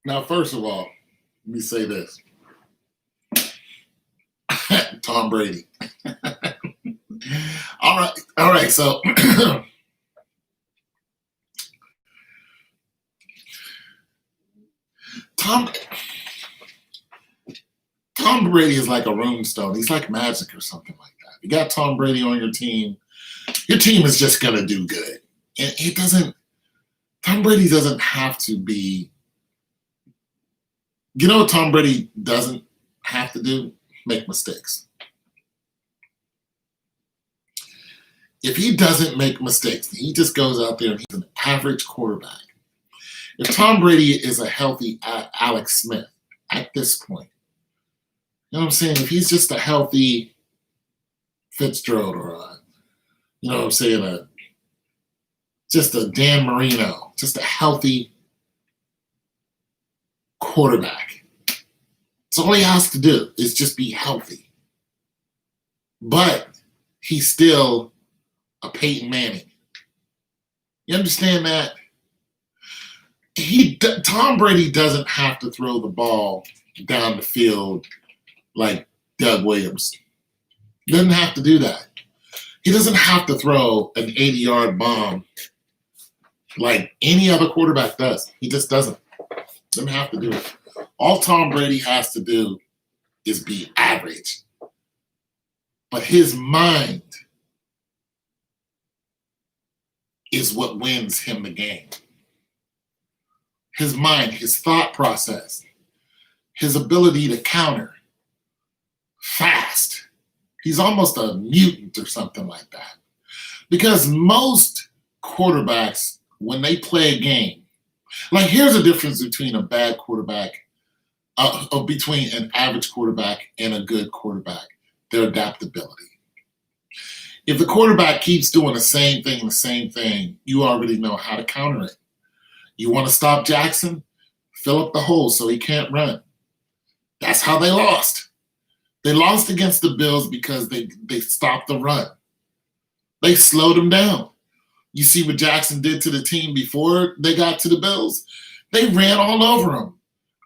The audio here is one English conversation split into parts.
Now, first of all, let me say this. Tom Brady. All right. So Tom Tom Brady is like a rune stone. He's like magic or something like that. You got Tom Brady on your team is just gonna do good. And it doesn't. Tom Brady doesn't have to be. You know what Tom Brady doesn't have to do? Make mistakes. If he doesn't make mistakes, he just goes out there and he's an average quarterback. If Tom Brady is a healthy Alex Smith at this point, you know what I'm saying? If he's just a healthy Fitzgerald or you know what I'm saying, just a Dan Marino, just a healthy quarterback. So all he has to do is just be healthy. But he's still a Peyton Manning. You understand that? Tom Brady doesn't have to throw the ball down the field like Doug Williams. He doesn't have to do that. He doesn't have to throw an 80-yard bomb like any other quarterback does. He just doesn't. Doesn't have to do it. All Tom Brady has to do is be average. But his mind is what wins him the game. His mind, his thought process, his ability to counter fast. He's almost a mutant or something like that. Because most quarterbacks, when they play a game, like here's the difference between a bad quarterback, between an average quarterback and a good quarterback, their adaptability. If the quarterback keeps doing the same thing, you already know how to counter it. You want to stop Jackson? Fill up the hole so he can't run. That's how they lost. They lost against the Bills because they stopped the run. They slowed him down. You see what Jackson did to the team before they got to the Bills? They ran all over him.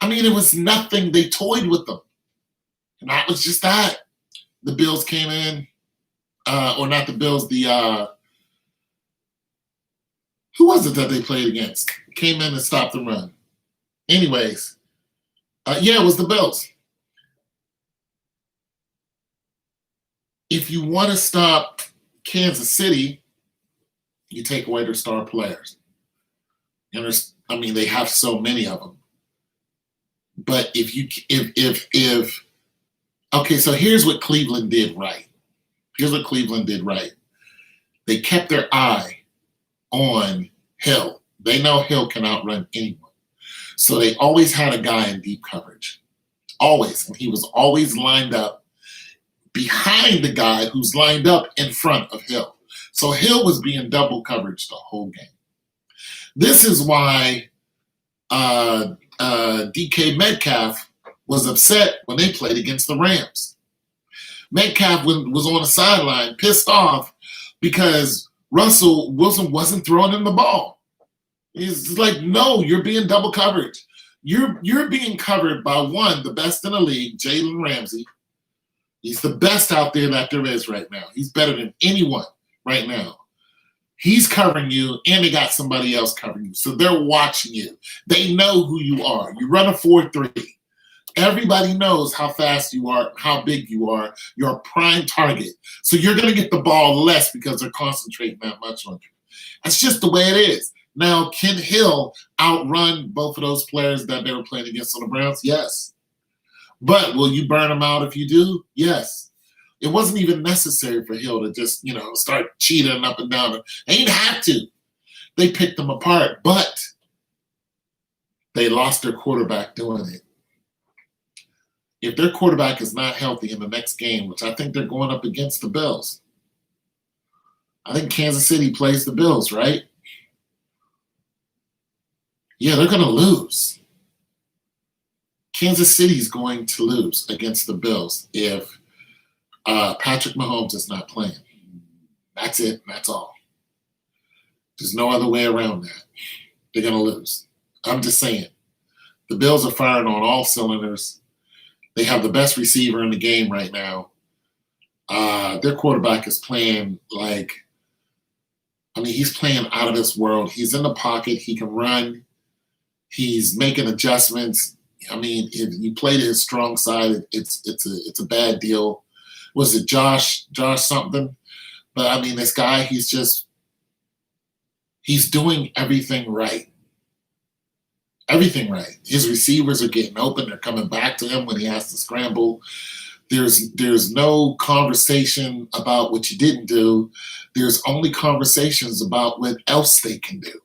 I mean, it was nothing. They toyed with them. And that was just that. The Bills came in, or not the Bills, who was it that they played against? Came in and stopped the run. Anyways, it was the Bills. If you want to stop Kansas City, you take away their star players. They have so many of them. But okay, so here's what Cleveland did right. They kept their eye on Hill. They know Hill can outrun anyone. So they always had a guy in deep coverage. Always. And he was always lined up behind the guy who's lined up in front of Hill. So Hill was being double coverage the whole game. This is why DK Metcalf was upset when they played against the Rams. Metcalf was on the sideline, pissed off because Russell Wilson wasn't throwing him the ball. He's like, no, you're being double covered. You're being covered by the best in the league, Jalen Ramsey. He's the best out there that there is right now. He's better than anyone right now. He's covering you, and they got somebody else covering you. So they're watching you. They know who you are. You run a 4-3. Everybody knows how fast you are, how big you are. You're a prime target. So you're going to get the ball less because they're concentrating that much on you. That's just the way it is. Now, can Hill outrun both of those players that they were playing against on the Browns? Yes. But will you burn them out if you do? Yes. It wasn't even necessary for Hill to just, start cheating up and down. They didn't have to. They picked them apart, but they lost their quarterback doing it. If their quarterback is not healthy in the next game, which I think they're going up against the Bills, I think Kansas City plays the Bills, right? Yeah, they're going to lose. Kansas City's going to lose against the Bills if Patrick Mahomes is not playing. That's it. That's all. There's no other way around that. They're going to lose. I'm just saying. The Bills are firing on all cylinders. They have the best receiver in the game right now. Their quarterback is playing he's playing out of this world. He's in the pocket. He can run. He's making adjustments. I mean, if you play to his strong side, it's a bad deal. Was it Josh something? But I mean, this guy, he's doing everything right. Everything right. His receivers are getting open. They're coming back to him when he has to scramble. There's no conversation about what you didn't do. There's only conversations about what else they can do.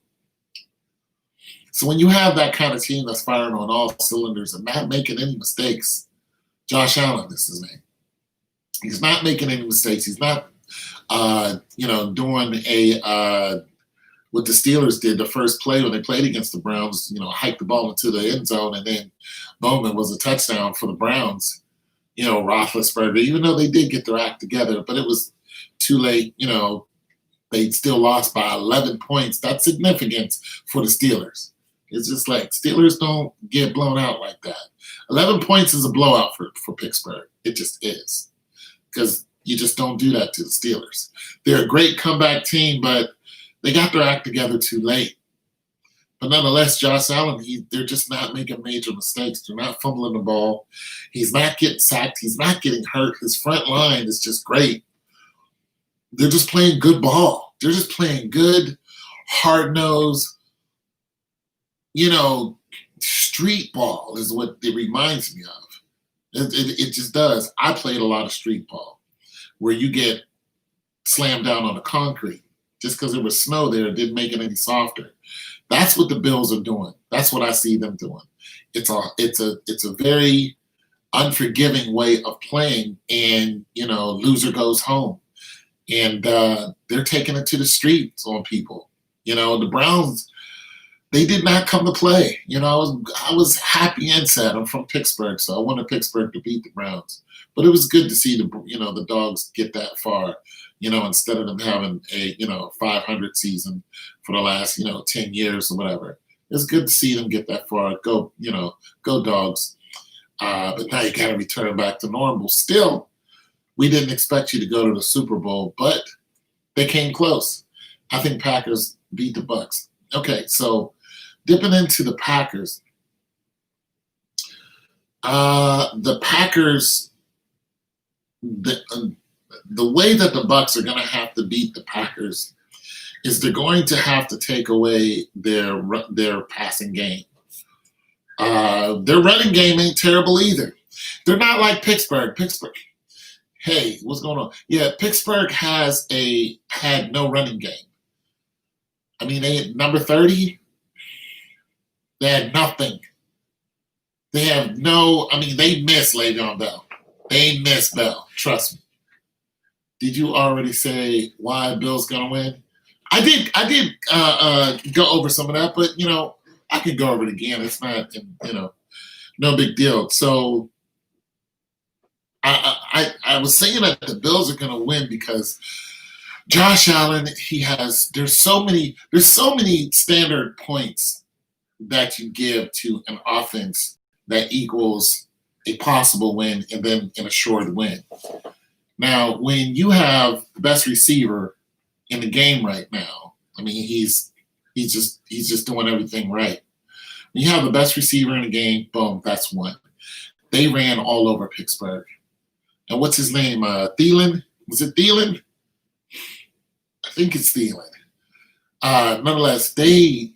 So when you have that kind of team that's firing on all cylinders and not making any mistakes, Josh Allen is his name. He's not making any mistakes. He's not, doing what the Steelers did the first play when they played against the Browns, hiked the ball into the end zone, and then Bowman was a touchdown for the Browns. Roethlisberger, even though they did get their act together, but it was too late. They still lost by 11 points. That's significant for the Steelers. It's just like Steelers don't get blown out like that. 11 points is a blowout for Pittsburgh. It just is, because you just don't do that to the Steelers. They're a great comeback team, but they got their act together too late. But nonetheless, Josh Allen, they're just not making major mistakes. They're not fumbling the ball. He's not getting sacked. He's not getting hurt. His front line is just great. They're just playing good ball. They're just playing good, hard-nosed, street ball is what it reminds me of. It just does. I played a lot of street ball where you get slammed down on the concrete. Just because there was snow there, it didn't make it any softer. That's what the Bills are doing. That's what I see them doing. It's a very unforgiving way of playing, and loser goes home. And they're taking it to the streets on people. The Browns, they did not come to play. I was happy and sad. I'm from Pittsburgh, so I wanted Pittsburgh to beat the Browns. But it was good to see the Dogs get that far. Instead of them having a 500 season for the last 10 years or whatever. It's good to see them get that far. Go Dogs. But now you got to return back to normal. Still, we didn't expect you to go to the Super Bowl, but they came close. I think Packers beat the Bucks. Okay, so dipping into the Packers. The Packers, the way that the Bucks are going to have to beat the Packers is they're going to have to take away their passing game. Their running game ain't terrible either. They're not like Pittsburgh. Hey, what's going on? Yeah, Pittsburgh had no running game. I mean, they had number 30. They had nothing. They miss Le'Veon Bell. They miss Bell. Trust me. Did you already say why Bill's gonna win? I did go over some of that, but I can go over it again. It's not no big deal. So I was saying that the Bills are gonna win because Josh Allen, there's so many standard points that you give to an offense that equals a possible win and then an assured win. Now, when you have the best receiver in the game right now, I mean, he's just doing everything right. When you have the best receiver in the game, boom, that's one. They ran all over Pittsburgh. And what's his name? Thielen? Was it Thielen? I think it's Thielen. Nonetheless, he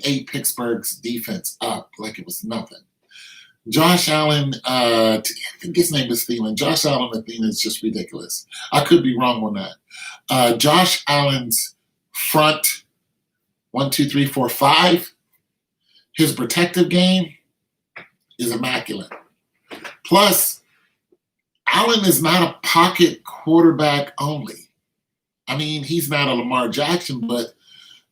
ate Pittsburgh's defense up like it was nothing. Josh Allen, I think his name is Thielen. Josh Allen and Thielen is just ridiculous. I could be wrong on that. Josh Allen's front 1, 2, 3, 4, 5. His protective game is immaculate. Plus, Allen is not a pocket quarterback only. I mean, he's not a Lamar Jackson, but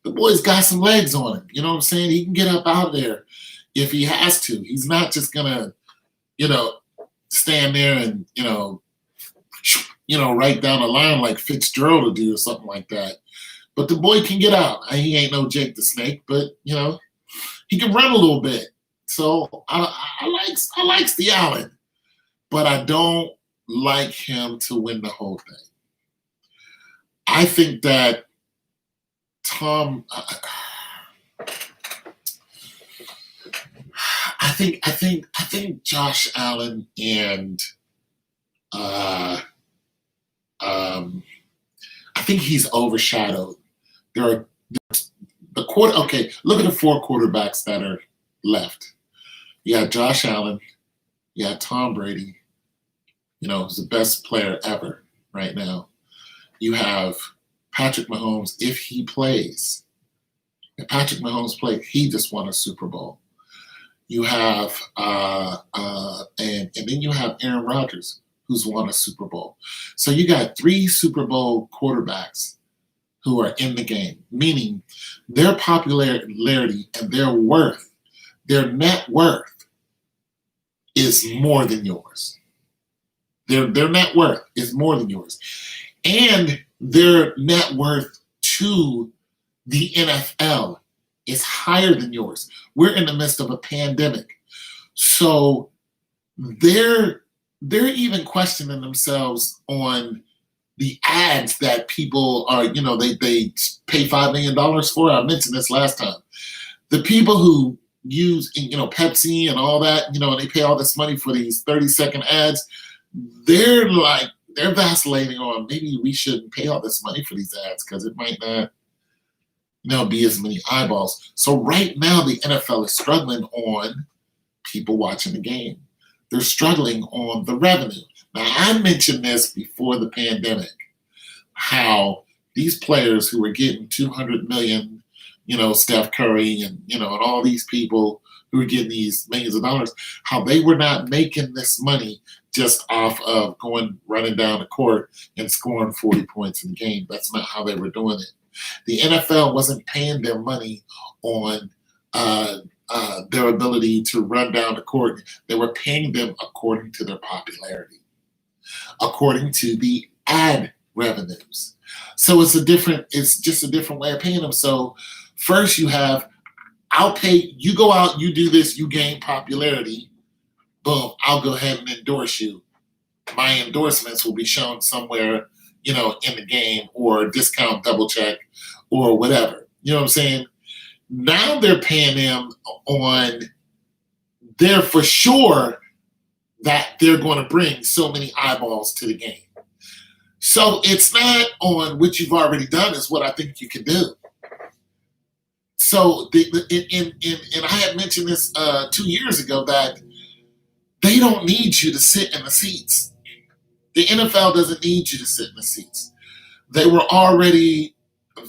the boy's got some legs on him. You know what I'm saying? He can get up out of there if he has to. He's not just gonna, stand there and, right down the line like Fitzgerald will do or something like that. But the boy can get out. He ain't no Jake the Snake, but, he can run a little bit. So I like the Allen, but I don't like him to win the whole thing. I think that Tom. I think Josh Allen and um, I think he's overshadowed. There are the quarter. Okay, look at the four quarterbacks that are left. You got Josh Allen. You got Tom Brady. Who's the best player ever right now. You have Patrick Mahomes. If he plays, if Patrick Mahomes played, he just won a Super Bowl. You have and then you have Aaron Rodgers, who's won a Super Bowl. So you got 3 Super Bowl quarterbacks who are in the game, meaning their popularity and their worth, their net worth is more than yours. Their net worth is more than yours. And their net worth to the NFL is higher than yours. We're in the midst of a pandemic. So they're even questioning themselves on the ads that people are, they pay $5 million for. I mentioned this last time. The people who use, Pepsi and all that, and they pay all this money for these 30-second ads, they're vacillating on maybe we shouldn't pay all this money for these ads because it might not, be as many eyeballs. So right now the NFL is struggling on people watching the game. They're struggling on the revenue. Now, I mentioned this before the pandemic, how these players who were getting $200 million, Steph Curry and all these people who were getting these millions of dollars, how they were not making this money just off of running down the court and scoring 40 points in the game. That's not how they were doing it. The NFL wasn't paying them money on their ability to run down the court. They were paying them according to their popularity, according to the ad revenues. So it's just a different way of paying them. So first you have, I'll pay, you go out, you do this, you gain popularity, boom, I'll go ahead and endorse you. My endorsements will be shown somewhere, in the game, or discount double check or whatever. You know what I'm saying? Now they're paying them on, they're for sure that they're going to bring so many eyeballs to the game. So it's not on what you've already done, is what I think you can do. So and I had mentioned this 2 years ago, that they don't need you to sit in the seats. The NFL doesn't need you to sit in the seats. They were already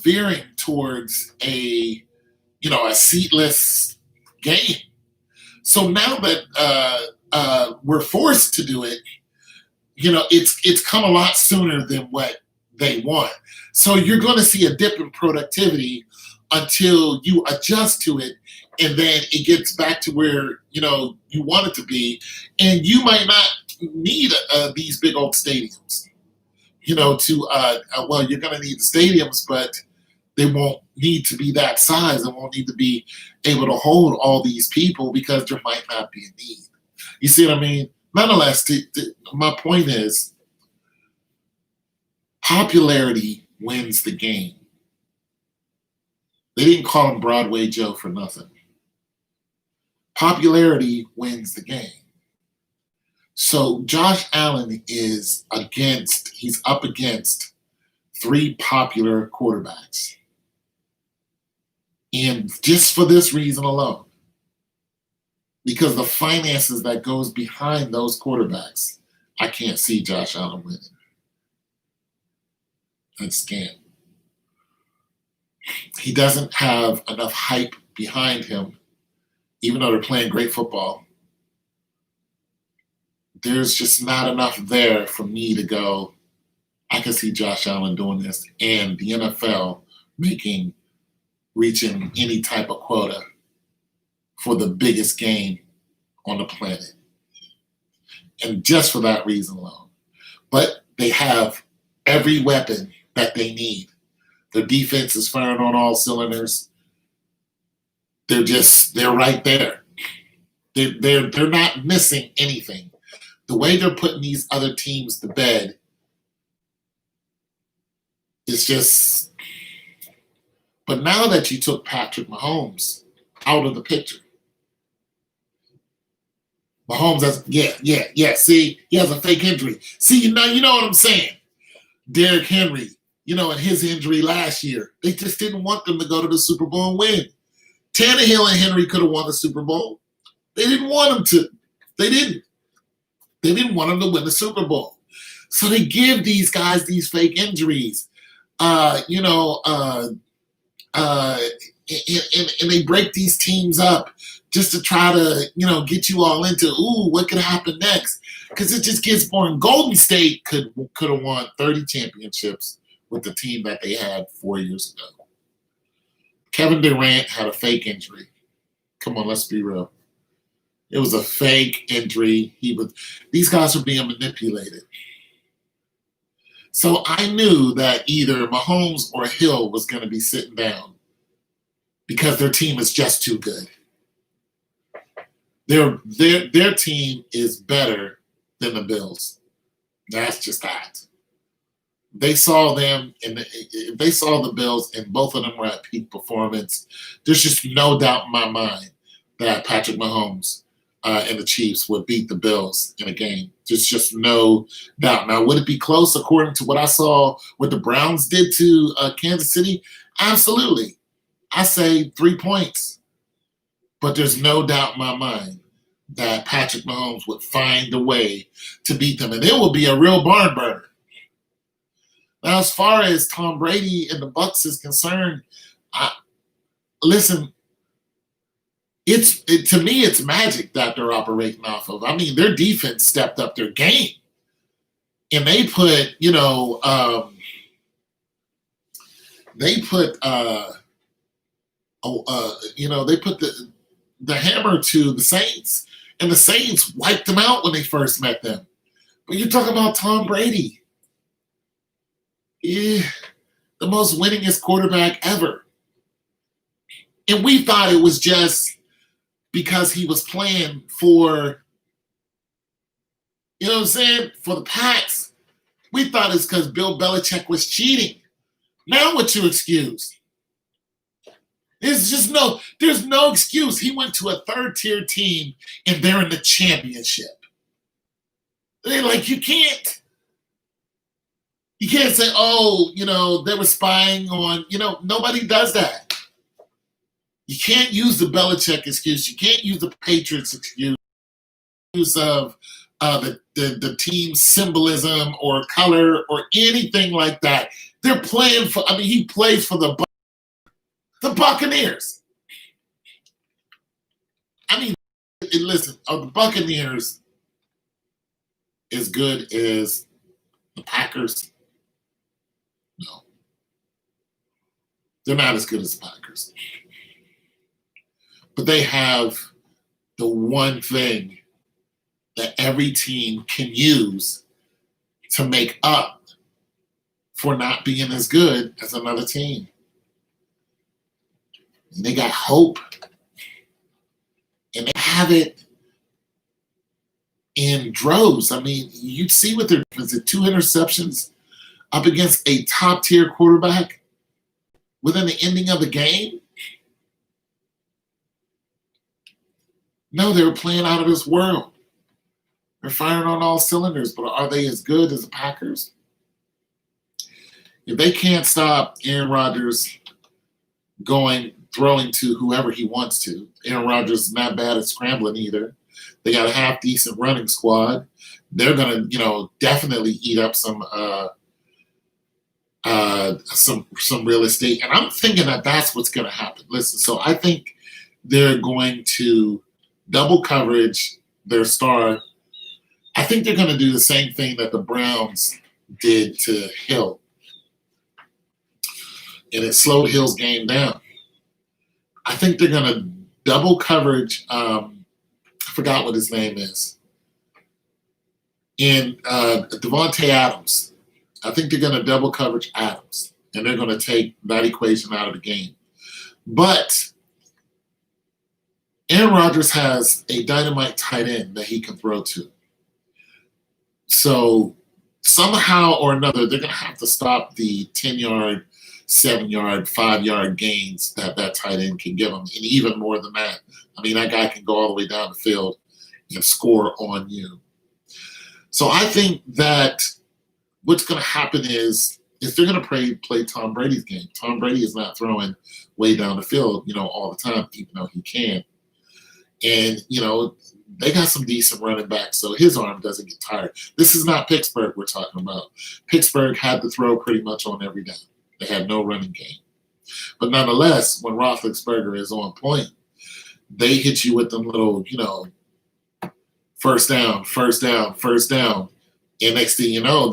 veering towards a seatless game. So now that we're forced to do it, it's come a lot sooner than what they want. So you're going to see a dip in productivity until you adjust to it, and then it gets back to where you want it to be, and you might not need these big old stadiums. You're going to need the stadiums, but they won't need to be that size. They won't need to be able to hold all these people because there might not be a need. You see what I mean? Nonetheless, my point is, popularity wins the game. They didn't call him Broadway Joe for nothing. Popularity wins the game. So Josh Allen he's up against 3 popular quarterbacks. And just for this reason alone, because the finances that goes behind those quarterbacks, I can't see Josh Allen winning. That's scam. He doesn't have enough hype behind him, even though they're playing great football. There's just not enough there for me to go, I can see Josh Allen doing this, and the NFL reaching any type of quota for the biggest game on the planet. And just for that reason alone. But they have every weapon that they need. Their defense is firing on all cylinders. They're right there. They're not missing anything. The way they're putting these other teams to bed is just. But now that you took Patrick Mahomes out of the picture, Mahomes has See, he has a fake injury. See, you know what I'm saying. Derrick Henry, and his injury last year, they just didn't want them to go to the Super Bowl and win. Tannehill and Henry could have won the Super Bowl. They didn't want them to. They didn't. They didn't want them to win the Super Bowl. So they give these guys these fake injuries. And they break these teams up just to try to, get you all into, what could happen next? Because it just gets boring. Golden State could have won 30 championships with the team that they had 4 years ago. Kevin Durant had a fake injury. Come on, let's be real. It was a fake injury. These guys were being manipulated. So I knew that either Mahomes or Hill was going to be sitting down because their team is just too good. Their team is better than the Bills. That's just that. They saw them, and they saw the Bills, and both of them were at peak performance. There's just no doubt in my mind that Patrick Mahomes and the Chiefs would beat the Bills in a game. There's just no doubt. Now, would it be close according to what I saw what the Browns did to Kansas City? Absolutely. I say 3 points. But there's no doubt in my mind that Patrick Mahomes would find a way to beat them, and it will be a real barn burner. Now, as far as Tom Brady and the Bucs is concerned, listen, to me, it's magic that they're operating off of. I mean, their defense stepped up their game, and they put, the hammer to the Saints, and the Saints wiped them out when they first met them. But you're talking about Tom Brady, the most winningest quarterback ever. And we thought it was just because he was playing for, for the Pats. We thought it's because Bill Belichick was cheating. Now what's your excuse? There's no excuse. He went to a third-tier team, and they're in the championship. They're like, you can't say, they were spying on, nobody does that. You can't use the Belichick excuse. You can't use the Patriots excuse of the team symbolism or color or anything like that. They're playing for, he plays for the Buccaneers. Listen, are the Buccaneers as good as the Packers? No. They're not as good as the Packers. But they have the one thing that every team can use to make up for not being as good as another team. And they got hope. And they have it in droves. You'd see what they're doing. Is it 2 interceptions up against a top-tier quarterback within the ending of the game? No, they were playing out of this world. They're firing on all cylinders, but are they as good as the Packers? If they can't stop Aaron Rodgers throwing to whoever he wants to, Aaron Rodgers is not bad at scrambling either. They got a half-decent running squad. They're going to, definitely eat up some real estate. And I'm thinking that that's what's going to happen. Listen, so I think they're going to double coverage their star. I think they're going to do the same thing that the Browns did to Hill. And it slowed Hill's game down. I think they're going to double coverage. I forgot what his name is. And Devontae Adams. I think they're going to double coverage Adams. And they're going to take that equation out of the game. But Aaron Rodgers has a dynamite tight end that he can throw to. So somehow or another, they're going to have to stop the 10-yard, 7-yard, 5-yard gains that that tight end can give them, and even more than that. I mean, that guy can go all the way down the field and score on you. So I think that what's going to happen is they're going to play Tom Brady's game. Tom Brady is not throwing way down the field, all the time, even though he can. And, they got some decent running backs, so his arm doesn't get tired. This is not Pittsburgh we're talking about. Pittsburgh had to throw pretty much on every down. They had no running game. But nonetheless, when Roethlisberger is on point, they hit you with them little, first down, first down, first down. And next thing you know,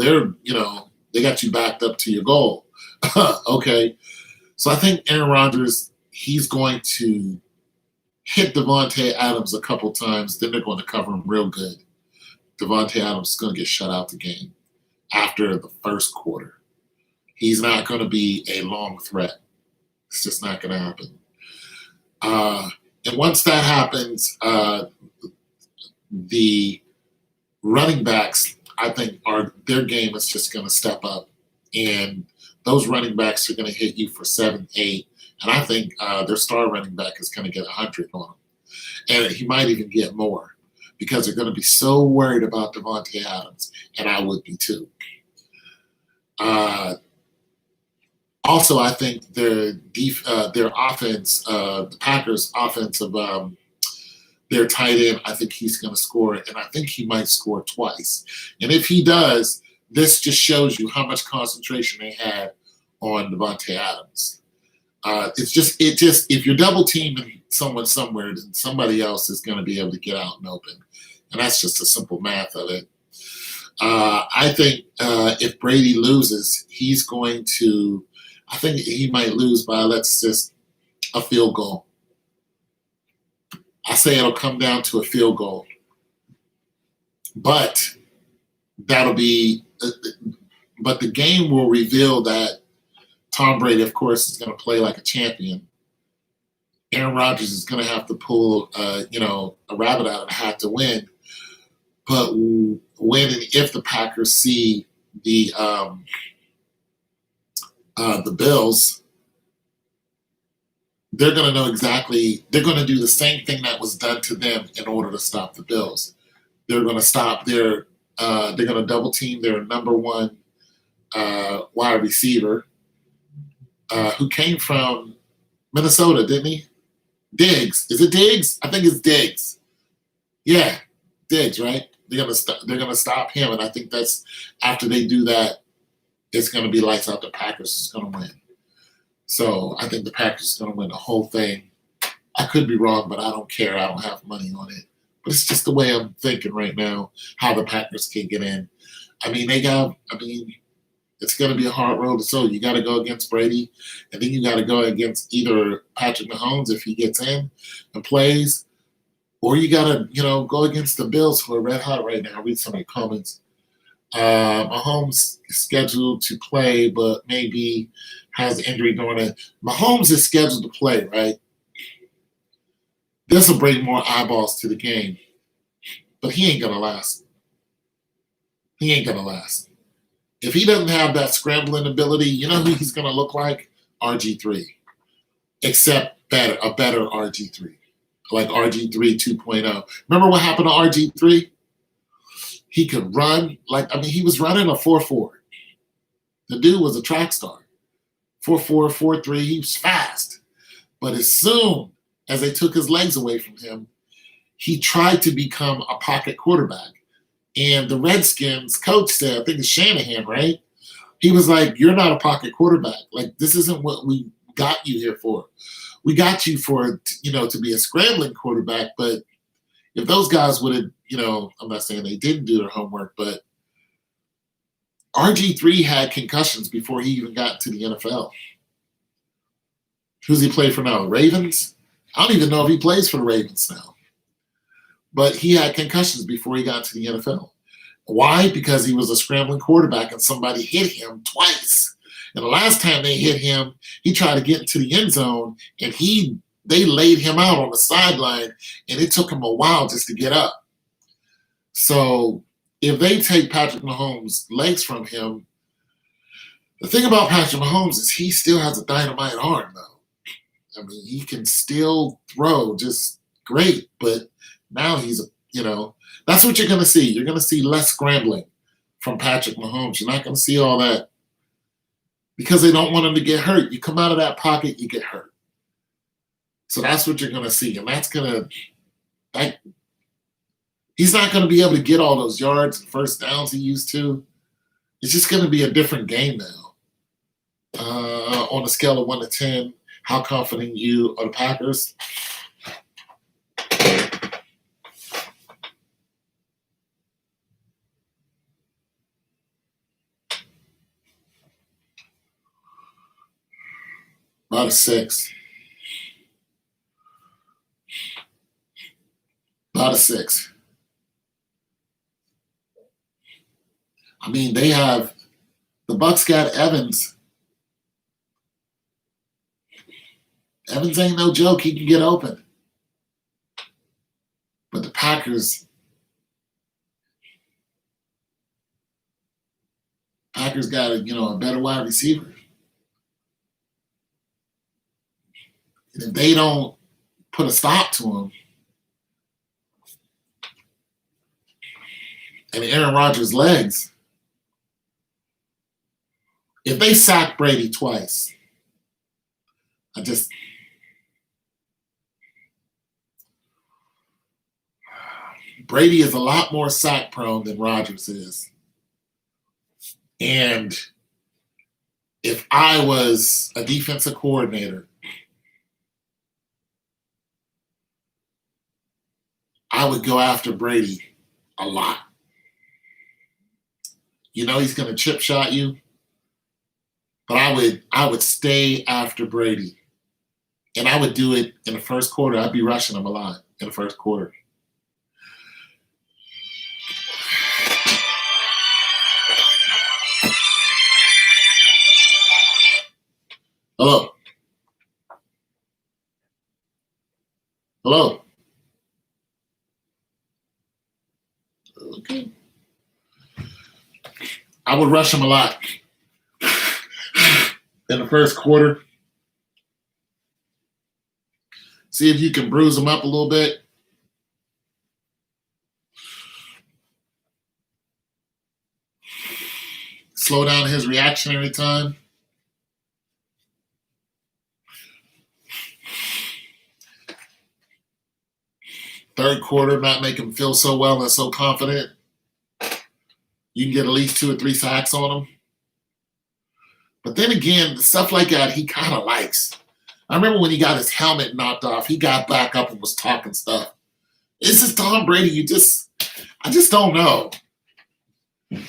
they got you backed up to your goal. Okay. So I think Aaron Rodgers, he's going to hit Davante Adams a couple times, then they're going to cover him real good. Davante Adams is going to get shut out the game after the first quarter. He's not going to be a long threat. It's just not going to happen. And once that happens, the running backs, I think, their game is just going to step up. And those running backs are going to hit you for 7, 8. And I think their star running back is going to get 100 on him. And he might even get more because they're going to be so worried about Davante Adams. And I would be too. Also, I think their offense, the Packers' offensive, their tight end, I think he's going to score. And I think he might score twice. And if he does, this just shows you how much concentration they had on Davante Adams. It's just if you're double teaming someone somewhere, then somebody else is going to be able to get out and open, and that's just the simple math of it. I think if Brady loses, I think he might lose by a field goal. I say it'll come down to a field goal, but but the game will reveal that Tom Brady, of course, is going to play like a champion. Aaron Rodgers is going to have to pull, a rabbit out of the hat to win. But when and if the Packers see the Bills, they're going to know exactly. They're going to do the same thing that was done to them in order to stop the Bills. They're going to stop their. They're going to double team their number one wide receiver. Who came from Minnesota, didn't he? Diggs. Is it Diggs? I think it's Diggs. Yeah, Diggs, right? They're gonna stop him, and I think that's after they do that, it's gonna be lights out. The Packers is gonna win. So I think the Packers is gonna win the whole thing. I could be wrong, but I don't care. I don't have money on it. But it's just the way I'm thinking right now, how the Packers can get in. It's going to be a hard road to hoe. You got to go against Brady, and then you got to go against either Patrick Mahomes if he gets in and plays, or you got to, go against the Bills who are red hot right now. I'll read some of the comments. Mahomes is scheduled to play, but maybe has injury during it. Mahomes is scheduled to play, right? This will bring more eyeballs to the game, but he ain't going to last. He ain't going to last. If he doesn't have that scrambling ability, you know who he's going to look like? RG3. Except a better RG3. Like RG3 2.0. Remember what happened to RG3? He could run. He was running a 4.4. The dude was a track star. 4.4, 4.3. He was fast. But as soon as they took his legs away from him, he tried to become a pocket quarterback. And the Redskins coach said, I think it's Shanahan, right? He was like, you're not a pocket quarterback. Like, this isn't what we got you here for. We got you for, to be a scrambling quarterback. But if those guys would have, I'm not saying they didn't do their homework, but RG3 had concussions before he even got to the NFL. Who's he play for now? Ravens? I don't even know if he plays for the Ravens now. But he had concussions before he got to the NFL. Why? Because he was a scrambling quarterback and somebody hit him twice. And the last time they hit him, he tried to get into the end zone and he they laid him out on the sideline, and it took him a while just to get up. So if they take Patrick Mahomes' legs from him, the thing about Patrick Mahomes is he still has a dynamite arm, though. I mean, he can still throw just great, but now that's what you're going to see. You're going to see less scrambling from Patrick Mahomes. You're not going to see all that because they don't want him to get hurt. You come out of that pocket, you get hurt. So that's what you're going to see, and he's not going to be able to get all those yards and first downs he used to. It's just going to be a different game now. On a scale of 1 to 10, how confident you are the Packers? About a 6. About a 6. I mean, the Bucs got Evans. Evans ain't no joke. He can get open. But the Packers got a better wide receiver. And if they don't put a stop to him, and Aaron Rodgers' legs, if they sack Brady twice, Brady is a lot more sack prone than Rodgers is. And if I was a defensive coordinator, I would go after Brady a lot. He's going to chip shot you, but I would stay after Brady. And I would do it in the first quarter. I'd be rushing him a lot in the first quarter. Hello. Hello. Okay. I would rush him a lot in the first quarter. See if you can bruise him up a little bit. Slow down his reactionary time. Third quarter, not make him feel so well and so confident. You can get at least 2 or 3 sacks on him. But then again, stuff like that he kind of likes. I remember when he got his helmet knocked off, he got back up and was talking stuff. This is Tom Brady. I just don't know. I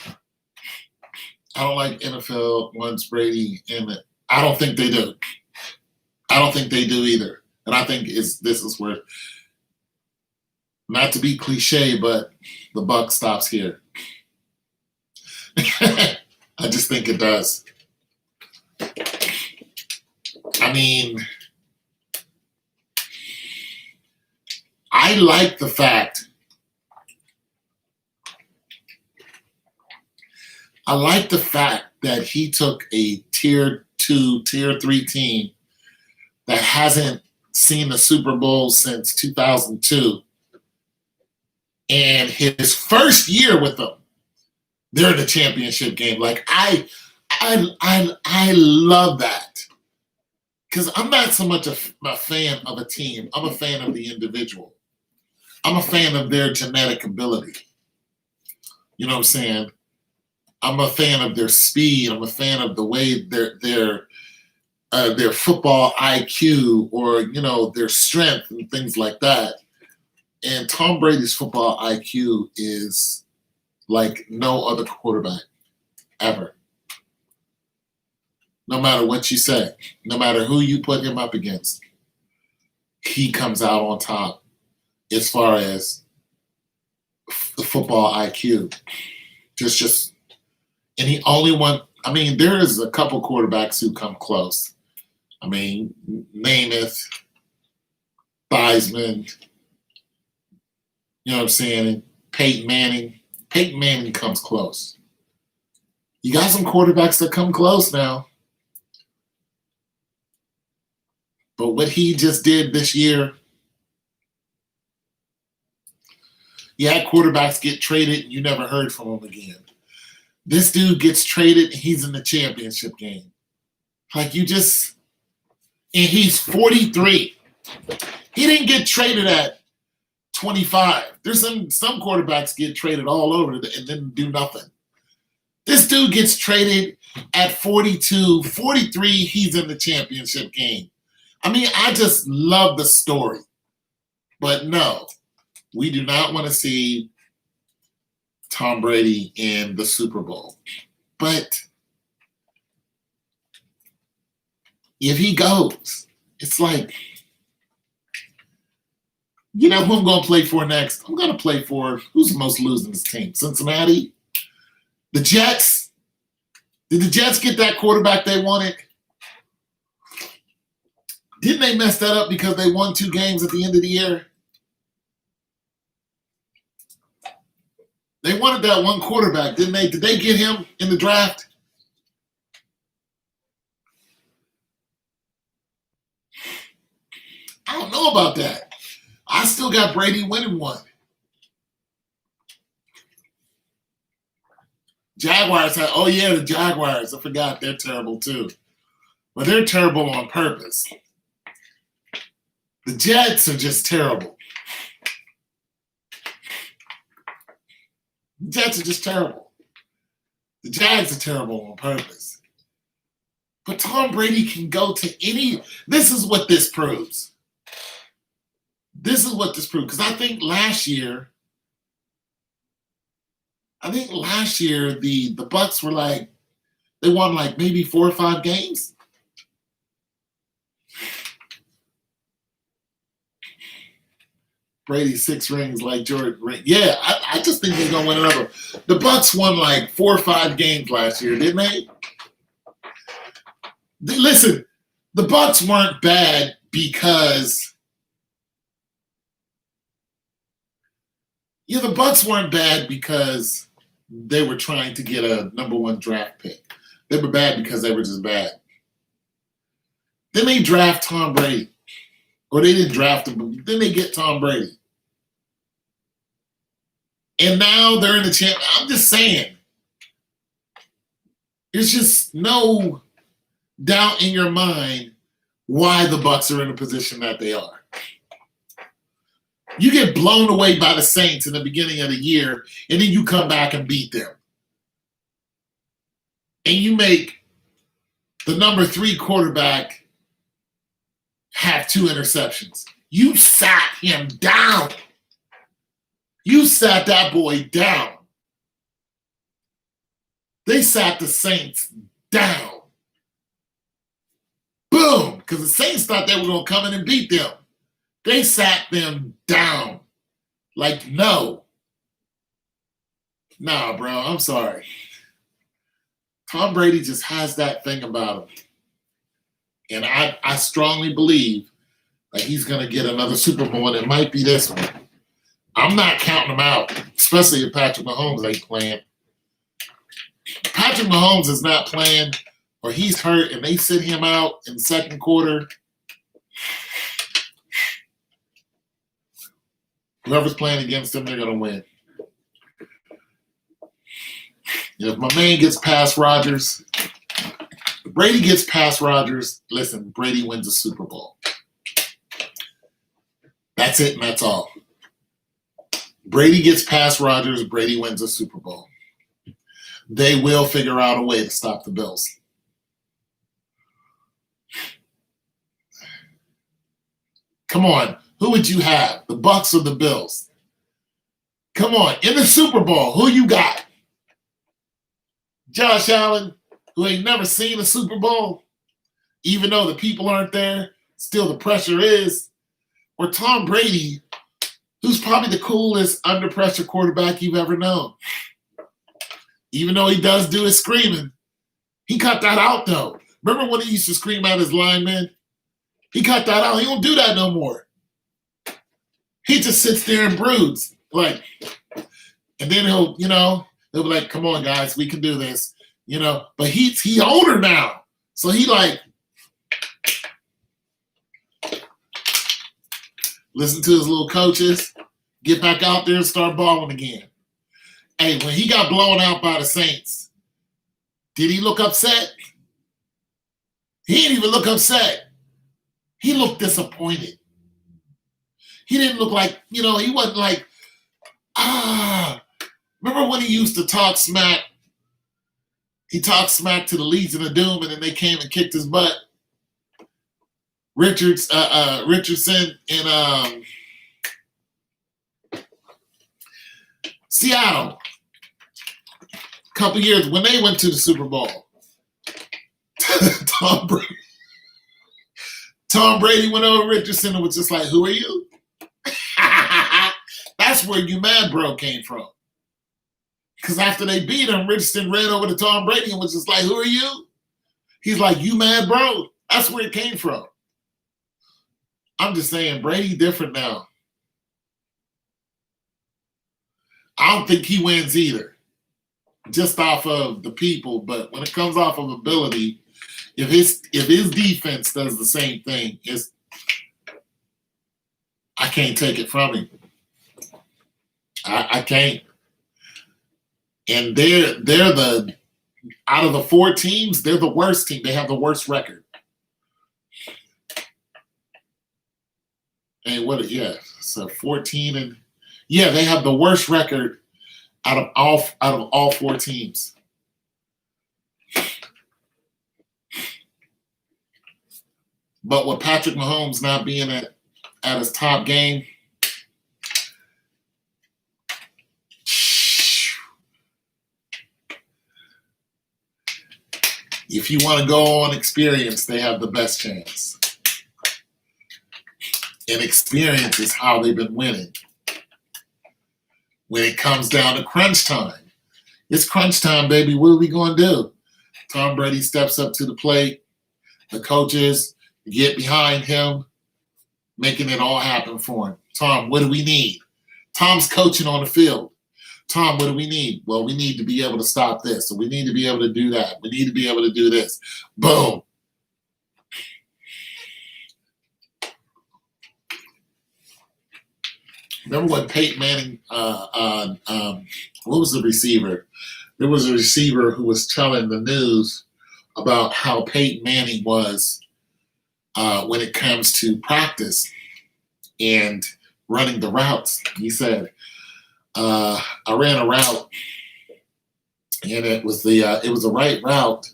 don't like NFL wants Brady in it. I don't think they do. I don't think they do either. And I think this is where, not to be cliche, but the buck stops here. I just think it does. I mean, I like the fact that he took a tier 2, tier 3 team that hasn't seen the Super Bowl since 2002. And his first year with them, they're in the championship game. Like, I love that. Because I'm not so much a fan of a team. I'm a fan of the individual. I'm a fan of their genetic ability. You know what I'm saying? I'm a fan of their speed. I'm a fan of the way their football IQ or, their strength and things like that. And Tom Brady's football IQ is like no other quarterback ever. No matter what you say, no matter who you put him up against, he comes out on top as far as the football IQ. And he only won. I mean, there is a couple quarterbacks who come close. I mean, Namath, Theismann, you know what I'm saying, and Peyton Manning. Peyton Manning comes close. You got some quarterbacks that come close now. But what he just did this year, you had quarterbacks get traded and you never heard from him again. This dude gets traded and he's in the championship game. Like and he's 43. He didn't get traded at 25. There's some quarterbacks get traded all over and then do nothing. This dude gets traded at 42, 43, he's in the championship game. I mean, I just love the story. But no, we do not want to see Tom Brady in the Super Bowl. But if he goes, it's like, you know who I'm going to play for next? I'm going to play for, who's the most losing team? Cincinnati? The Jets? Did the Jets get that quarterback they wanted? Didn't they mess that up because they won 2 games at the end of the year? They wanted that one quarterback, didn't they? Did they get him in the draft? I don't know about that. I still got Brady winning one. Jaguars the Jaguars. I forgot they're terrible too. But they're terrible on purpose. The Jets are just terrible. The Jets are just terrible. The Jags are terrible on purpose. But Tom Brady can go to any. This is what this proves. Because I think last year the Bucks were like, they won like maybe 4 or 5 games. Brady 6 rings like Jordan ring. Yeah, I just think they're gonna win another. The Bucks won like 4 or 5 games last year, didn't they? Listen, the Bucks weren't bad because the Bucks weren't bad because they were trying to get a number 1 draft pick. They were bad because they were just bad. Then they draft Tom Brady. Or they didn't draft him, but then they get Tom Brady. And now they're in the champ. I'm just saying. There's just no doubt in your mind why the Bucks are in the position that they are. You get blown away by the Saints in the beginning of the year, and then you come back and beat them. And you make the number 3 quarterback have 2 interceptions. You sat him down. You sat that boy down. They sat the Saints down. Boom! Because the Saints thought they were going to come in and beat them. They sat them down. Like, no. Nah, bro, I'm sorry. Tom Brady just has that thing about him. And I strongly believe that he's going to get another Super Bowl, and it might be this one. I'm not counting him out, especially if Patrick Mahomes ain't playing. If Patrick Mahomes is not playing or he's hurt and they sit him out in the second quarter, whoever's playing against them, they're going to win. If my man gets past Rodgers, if Brady gets past Rodgers, listen, Brady wins the Super Bowl. That's it and that's all. Brady gets past Rodgers, Brady wins the Super Bowl. They will figure out a way to stop the Bills. Come on. Who would you have? The Bucks or the Bills? Come on. In the Super Bowl, who you got? Josh Allen, who ain't never seen a Super Bowl, even though the people aren't there, still the pressure is. Or Tom Brady, who's probably the coolest under pressure quarterback you've ever known. Even though he does do his screaming, he cut that out though. Remember when he used to scream at his linemen? He cut that out. He don't do that no more. He just sits there and broods. Like, and then he'll be like, come on, guys, we can do this. But he older now. So he like listen to his little coaches, get back out there and start balling again. Hey, when he got blown out by the Saints, did he look upset? He didn't even look upset. He looked disappointed. He didn't look like, he wasn't like, remember when he used to talk smack? He talked smack to the Legion of Doom, and then they came and kicked his butt. Richardson in Seattle. A couple years when they went to the Super Bowl. Tom Brady went over Richardson and was just like, who are you? That's where you mad bro came from. Because after they beat him, Richardson ran over to Tom Brady and was just like, who are you? He's like, you mad bro? That's where it came from. I'm just saying, Brady different now. I don't think he wins either. Just off of the people, but when it comes off of ability, if his defense does the same thing, I can't take it from him. I can't. And they're out of the 4 teams, they're the worst team. They have the worst record. And so 14 and they have the worst record out of all 4 teams. But with Patrick Mahomes not being at his top game, if you want to go on experience, they have the best chance. And experience is how they've been winning. When it comes down to crunch time, it's crunch time, baby. What are we going to do? Tom Brady steps up to the plate. The coaches get behind him, making it all happen for him. Tom, what do we need? Tom's coaching on the field. Tom, what do we need? Well, we need to be able to stop this. So we need to be able to do that. We need to be able to do this. Boom. Remember when Peyton Manning, what was the receiver? There was a receiver who was telling the news about how Peyton Manning was when it comes to practice and running the routes. He said, I ran a route and it was a right route,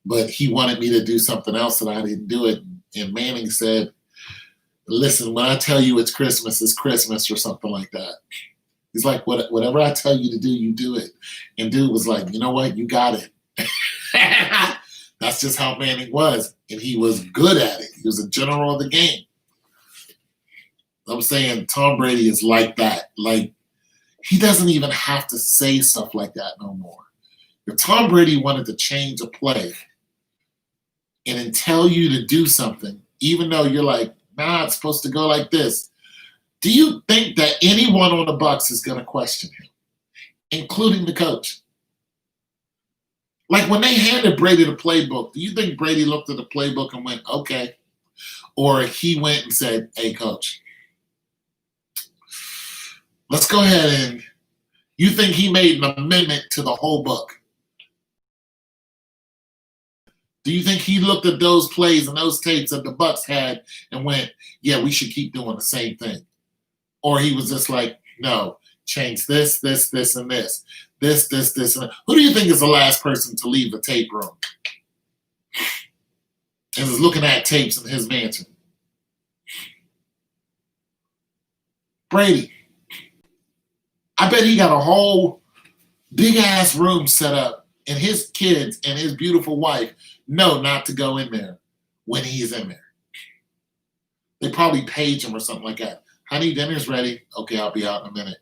but he wanted me to do something else and I didn't do it. And Manning said, listen, when I tell you it's Christmas or something like that. He's like, whatever I tell you to do, you do it. And dude was like, you know what? You got it. That's just how Manning was. And he was good at it. He was a general of the game. I'm saying Tom Brady is like that. Like, he doesn't even have to say stuff like that no more. If Tom Brady wanted to change a play and then tell you to do something, even though you're like, nah, it's supposed to go like this, do you think that anyone on the Bucs is going to question him, including the coach? Like when they handed Brady the playbook, do you think Brady looked at the playbook and went, okay? Or he went and said, hey, coach, let's go ahead and you think he made an amendment to the whole book? Do you think he looked at those plays and those tapes that the Bucs had and went, yeah, we should keep doing the same thing? Or he was just like, no, change this, this, this, and this. This, and that. Who do you think is the last person to leave the tape room and is looking at tapes in his mansion? Brady. I bet he got a whole big-ass room set up, and his kids and his beautiful wife know not to go in there when he's in there. They probably page him or something like that. Honey, dinner's ready. Okay, I'll be out in a minute.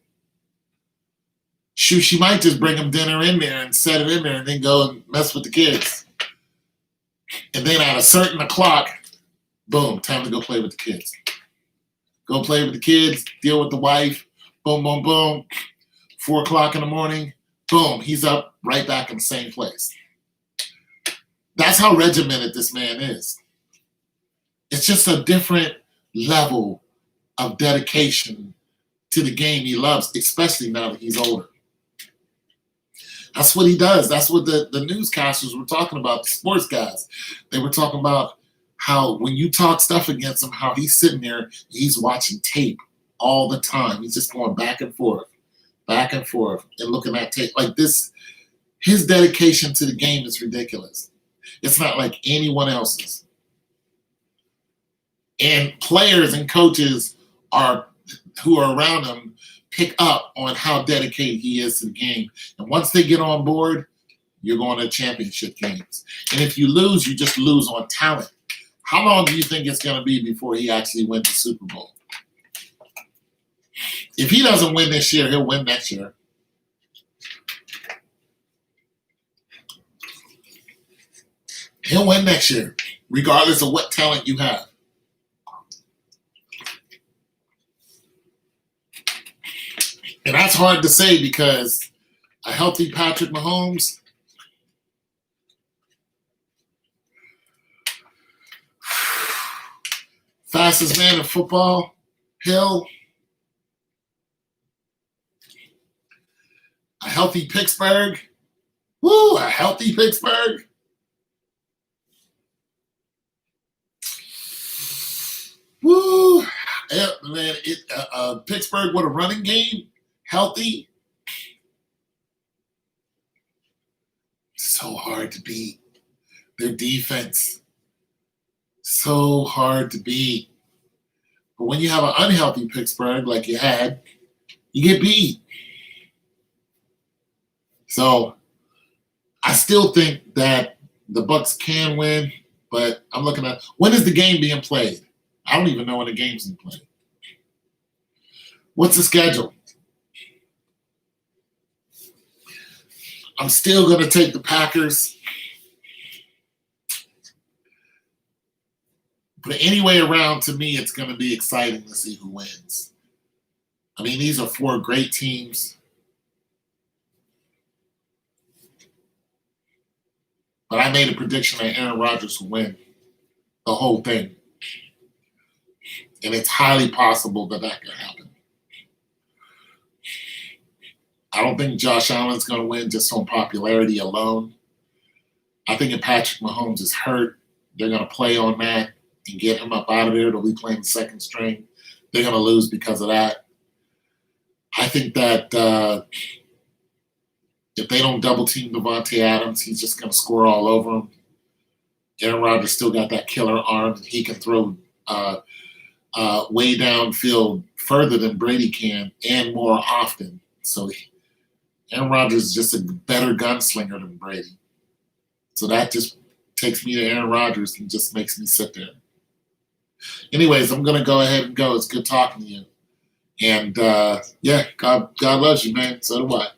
Shoot, she might just bring him dinner in there and set it in there and then go and mess with the kids. And then at a certain o'clock, boom, time to go play with the kids. go play with the kids, deal with the wife, boom, boom, boom. 4 o'clock in the morning, boom, he's up right back in the same place. That's how regimented this man is. It's just a different level of dedication to the game he loves, especially now that he's older. That's what he does. That's what the newscasters were talking about, the sports guys. They were talking about how when you talk stuff against him, how he's sitting there, he's watching tape all the time. He's just going back and forth, and looking at tape. Like this, his dedication to the game is ridiculous. It's not like anyone else's. And players and coaches who are around him pick up on how dedicated he is to the game. And once they get on board, you're going to championship games. And if you lose, you just lose on talent. How long do you think it's going to be before he actually wins the Super Bowl? If he doesn't win this year, he'll win next year. He'll win next year, regardless of what talent you have. And that's hard to say because a healthy Patrick Mahomes, fastest man in football, Hill, a healthy Pittsburgh, a healthy Pittsburgh. Woo, yeah, man, Pittsburgh with a running game. Healthy, so hard to beat. Their defense, so hard to beat. But when you have an unhealthy Pittsburgh like you had, you get beat. So I still think that the Bucs can win, but I'm looking at when is the game being played? I don't even know when the game's being played. What's the schedule? I'm still going to take the Packers. But anyway around, to me, it's going to be exciting to see who wins. I mean, these are 4 great teams. But I made a prediction that Aaron Rodgers will win the whole thing. And it's highly possible that that could happen. I don't think Josh Allen's going to win just on popularity alone. I think if Patrick Mahomes is hurt, they're going to play on that and get him up out of there. They'll be playing second string. They're going to lose because of that. I think that if they don't double-team Davante Adams, he's just going to score all over him. Aaron Rodgers still got that killer arm, and he can throw way downfield further than Brady can and more often. So Aaron Rodgers is just a better gunslinger than Brady. So that just takes me to Aaron Rodgers and just makes me sit there. Anyways, I'm going to go ahead and go. It's good talking to you. And, God loves you, man. So do I.